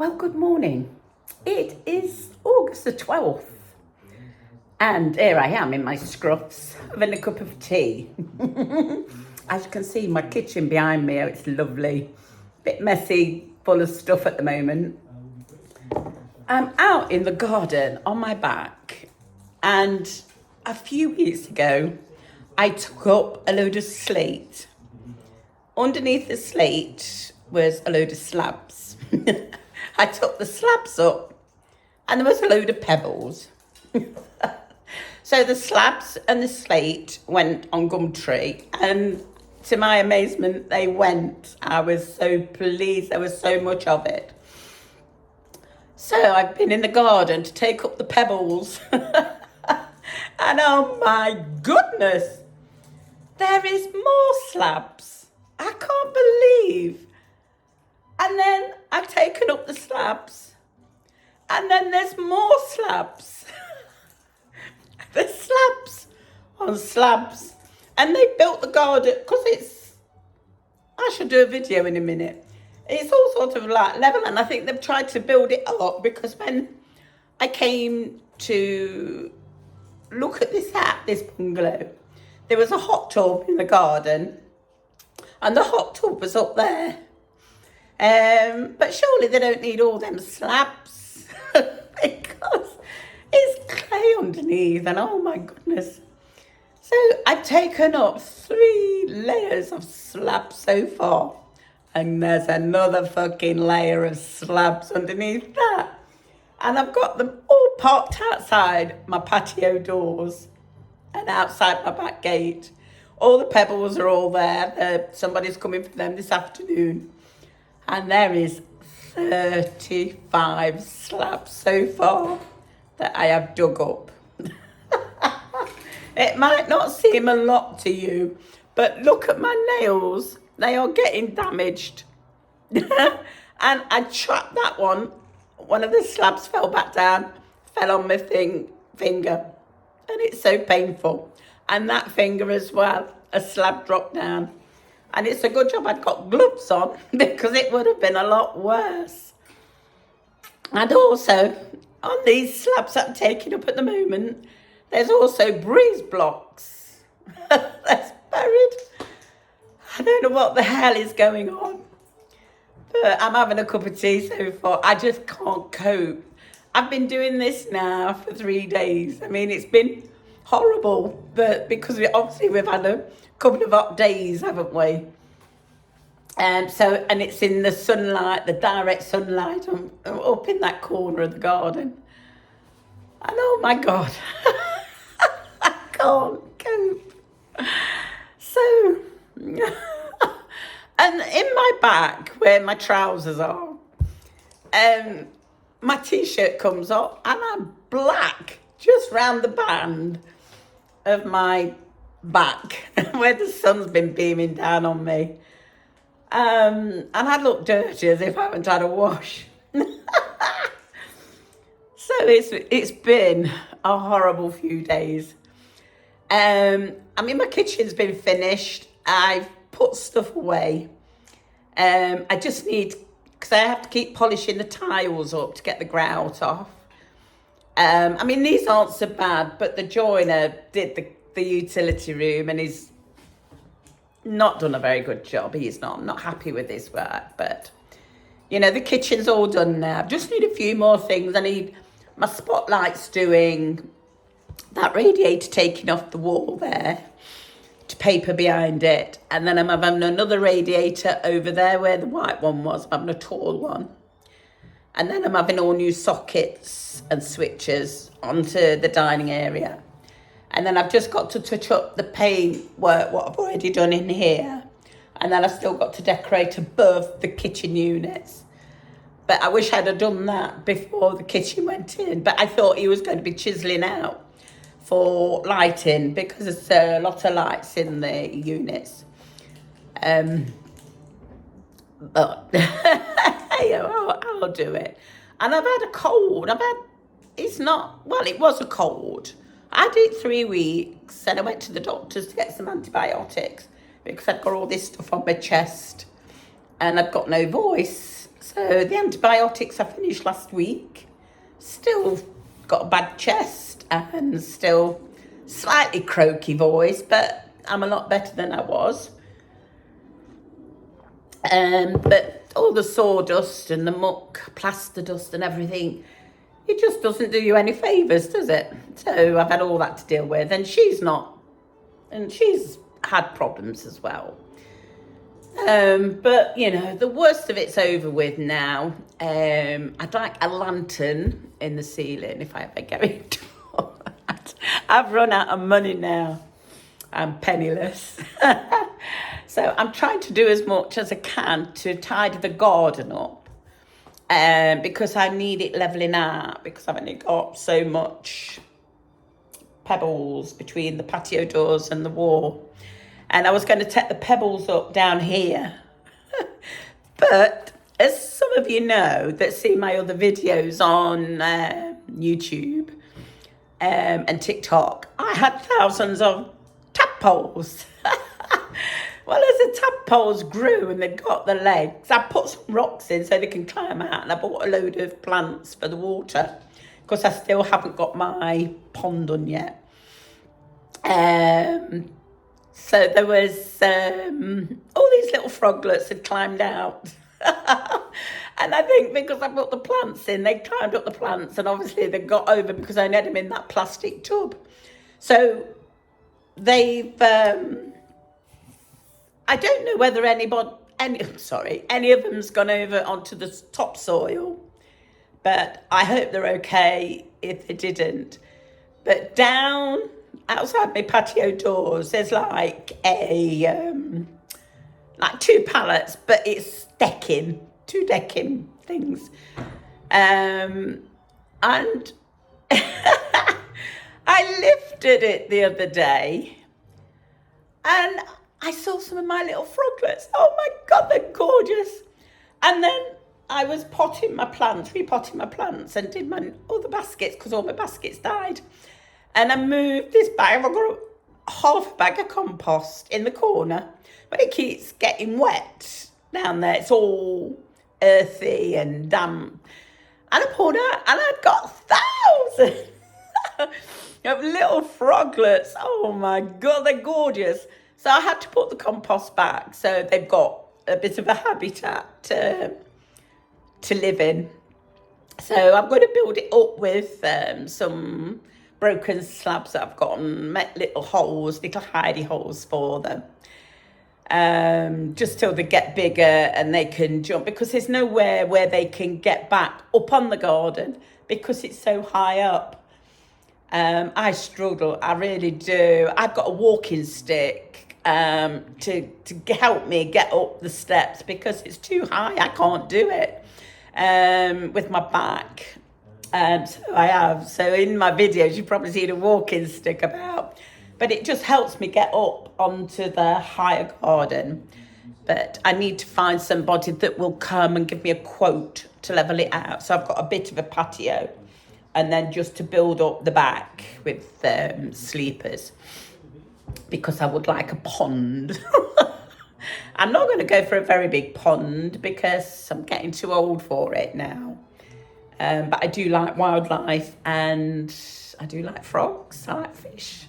Well, good morning. It is August the 12th, and here I am in my scruffs having a cup of tea. As you can see, my kitchen behind me, it's lovely. Bit messy, full of stuff at the moment. I'm out in the garden on my back, and a few weeks ago, I took up a load of slate. Underneath the slate was a load of slabs. I took the slabs up and there was a load of pebbles. So the slabs and the slate went on Gumtree, and to my amazement, they went. I was so pleased, there was so much of it. So I've been in the garden to take up the pebbles. And oh my goodness, there is more slabs. I can't believe. And then I've taken up the slabs. And then there's more slabs. There's slabs on slabs. And they built the garden, because I should do a video in a minute. It's all sort of like level, and I think they've tried to build it up, because when I came to look at this bungalow, there was a hot tub in the garden, and the hot tub was up there. But surely they don't need all them slabs because it's clay underneath, and oh my goodness. So I've taken up 3 layers of slabs so far, and there's another fucking layer of slabs underneath that. And I've got them all parked outside my patio doors and outside my back gate. All the pebbles are all there. Somebody's coming for them this afternoon. And there is 35 slabs so far that I have dug up. It might not seem a lot to you, but look at my nails. They are getting damaged. And I trapped that one. One of the slabs fell back down, fell on my finger. And it's so painful. And that finger as well, a slab dropped down. And it's a good job I'd got gloves on, because it would have been a lot worse. And also, on these slabs I'm taking up at the moment, there's also breeze blocks. That's buried. I don't know what the hell is going on. But I'm having a cup of tea so far. I just can't cope. I've been doing this now for 3 days. I mean, it's been horrible, but because we've had a couple of hot days, haven't we? And it's in the sunlight, the direct sunlight, up in that corner of the garden. And oh my God, I can't cope. So, and in my back, where my trousers are, my t-shirt comes up, and I'm black just round the band of my back, where the sun's been beaming down on me. And I look dirty as if I haven't had a wash. So it's been a horrible few days. I mean, my kitchen's been finished. I've put stuff away. I just need, because I have to keep polishing the tiles up to get the grout off. I mean, these aren't so bad, but the joiner did the utility room, and he's not done a very good job. I'm not happy with his work, but you know, the kitchen's all done now. Just need a few more things. I need my spotlights doing, that radiator taking off the wall there, to paper behind it, and then I'm having another radiator over there where the white one was. I'm having a tall one. And then I'm having all new sockets and switches onto the dining area. And then I've just got to touch up the paint work, what I've already done in here. And then I've still got to decorate above the kitchen units. But I wish I'd have done that before the kitchen went in. But I thought he was going to be chiselling out for lighting, because there's a lot of lights in the units. But hey, I'll do it. And I've had a cold. It was a cold. I had it 3 weeks, and I went to the doctors to get some antibiotics, because I've got all this stuff on my chest and I've got no voice. So the antibiotics I finished last week. Still got a bad chest and still slightly croaky voice, but I'm a lot better than I was. But all the sawdust and the muck, plaster dust and everything, it just doesn't do you any favours, does it? So I've had all that to deal with, and she's had problems as well. But you know, the worst of it's over with now. I'd like a lantern in the ceiling if I ever get it. I've run out of money now. I'm penniless. So I'm trying to do as much as I can to tidy the garden up. Because I need it levelling out, because I've only got so much pebbles between the patio doors and the wall. And I was going to take the pebbles up down here. But as some of you know that see my other videos on YouTube and TikTok, I had thousands of tadpoles. Well, as the tadpoles grew and they got the legs, I put some rocks in so they can climb out, and I bought a load of plants for the water because I still haven't got my pond done yet. So there was all these little froglets had climbed out. And I think because I put the plants in, they climbed up the plants, and obviously they got over because I had them in that plastic tub. So they've... I don't know whether any of them's gone over onto the topsoil, but I hope they're okay if they didn't. But down outside my patio doors, there's like two pallets, but it's two decking things. And I lifted it the other day, and I saw some of my little froglets. Oh my God, they're gorgeous. And then I was repotting my plants, and did my other baskets because all my baskets died. And I moved this bag. I've got half a bag of compost in the corner, but it keeps getting wet down there. It's all earthy and damp. And I pulled out, and I've got thousands of little froglets. Oh my God, they're gorgeous. So I had to put the compost back, so they've got a bit of a habitat to live in. So I'm going to build it up with some broken slabs that I've got and make little hidey holes for them. Just till they get bigger and they can jump, because there's nowhere where they can get back up on the garden because it's so high up. I struggle, I really do. I've got a walking stick to help me get up the steps because it's too high. I can't do it with my back. So I have. So in my videos, you probably see the walking stick about. But it just helps me get up onto the higher garden. But I need to find somebody that will come and give me a quote to level it out. So I've got a bit of a patio, and then just to build up the back with sleepers, because I would like a pond. I'm not going to go for a very big pond because I'm getting too old for it now. But I do like wildlife, and I do like frogs. I like fish.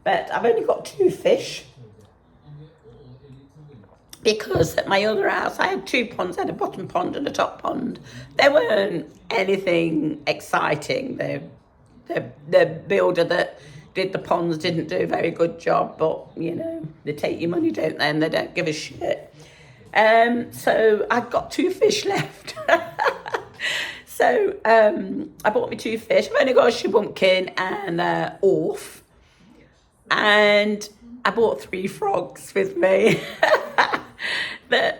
But I've only got 2 fish, because at my other house I had 2 ponds. I had a bottom pond and a top pond. They weren't anything exciting. The builder that did the ponds didn't do a very good job, but you know, they take your money, don't they? And they don't give a shit. So I've got 2 fish left. So I bought me 2 fish. I've only got a shubumpkin and a orf. And I bought 3 frogs with me. They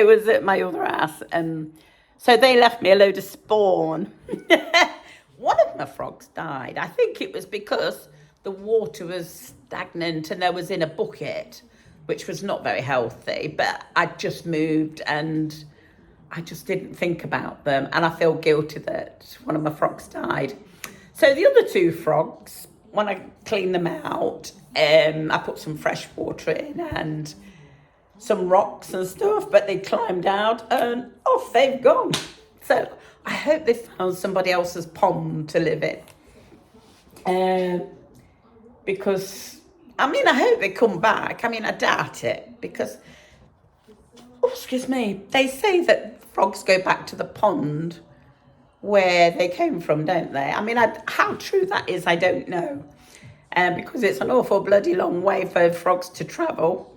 was at my other house, and so they left me a load of spawn. One of my frogs died. I think it was because the water was stagnant and I was in a bucket, which was not very healthy. But I just moved and I just didn't think about them, and I feel guilty that one of my frogs died. So the other 2 frogs, when I clean them out, I put some fresh water in and some rocks and stuff, but they climbed out and off they've gone. So I hope they found somebody else's pond to live in. Because, I mean, I hope they come back. I mean, I doubt it because, oh, excuse me, they say that frogs go back to the pond where they came from, don't they? I mean, how true that is, I don't know. Because it's an awful bloody long way for frogs to travel.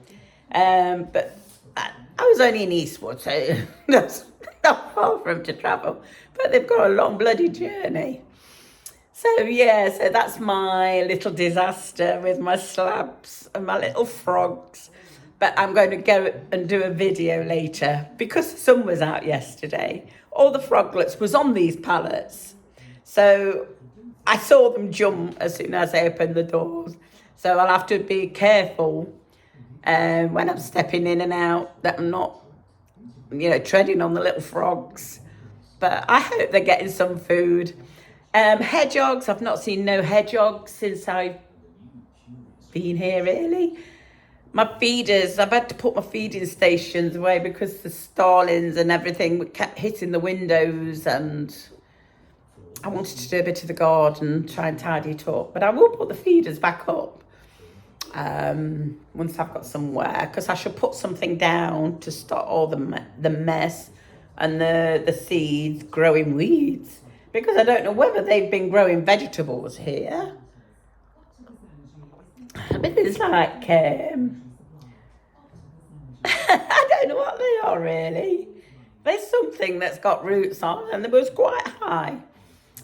But I was only in Eastwood, so that's not far for them to travel. But they've got a long bloody journey. So yeah, so that's my little disaster with my slabs and my little frogs. But I'm going to go and do a video later because the sun was out yesterday. All the froglets was on these pallets. So I saw them jump as soon as I opened the doors. So I'll have to be careful when I'm stepping in and out that I'm not, treading on the little frogs. But I hope they're getting some food. Hedgehogs, I've not seen no hedgehogs since I've been here, really. My feeders, I've had to put my feeding stations away because the starlings and everything kept hitting the windows, and I wanted to do a bit of the garden, try and tidy it up. But I will put the feeders back up once I've got somewhere, because I should put something down to stop all the mess and the seeds growing weeds. Because I don't know whether they've been growing vegetables here. But it's like, I don't know what they are really. There's something that's got roots on and it was quite high.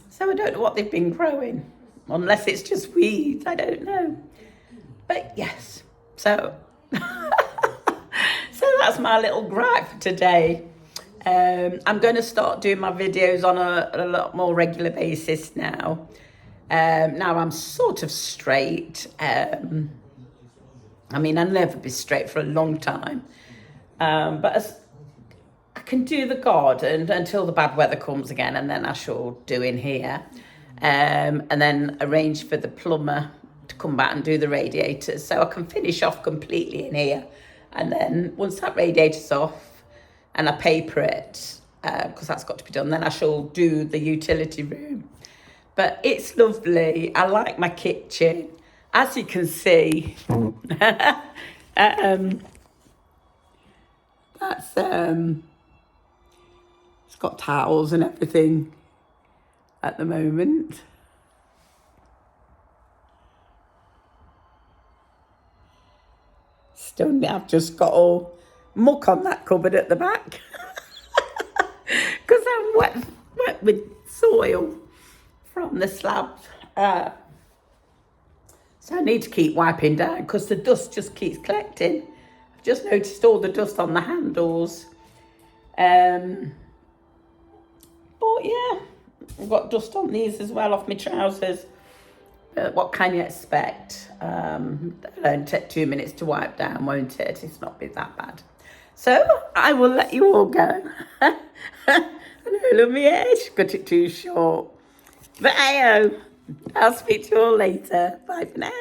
So I don't know what they've been growing. Unless it's just weeds, I don't know. But yes, so that's my little gripe for today. I'm going to start doing my videos on a lot more regular basis now. Now I'm sort of straight. I mean, I'll never be straight for a long time. But I can do the garden until the bad weather comes again, and then I shall do in here. And then arrange for the plumber to come back and do the radiators. So I can finish off completely in here. And then once that radiator's off, and I paper it, because that's got to be done. Then I shall do the utility room. But it's lovely. I like my kitchen. As you can see, that's it's got towels and everything at the moment. Still, I've just got all muck on that cupboard at the back because I'm wet with soil from the slabs. So I need to keep wiping down because the dust just keeps collecting. I've just noticed all the dust on the handles. But yeah, I've got dust on these as well off my trousers. What can you expect? It'll only take 2 minutes to wipe down, won't it? It's not been that bad. So I will let you all go. I know, love me, she's got it too short. But I'll speak to you all later. Bye for now.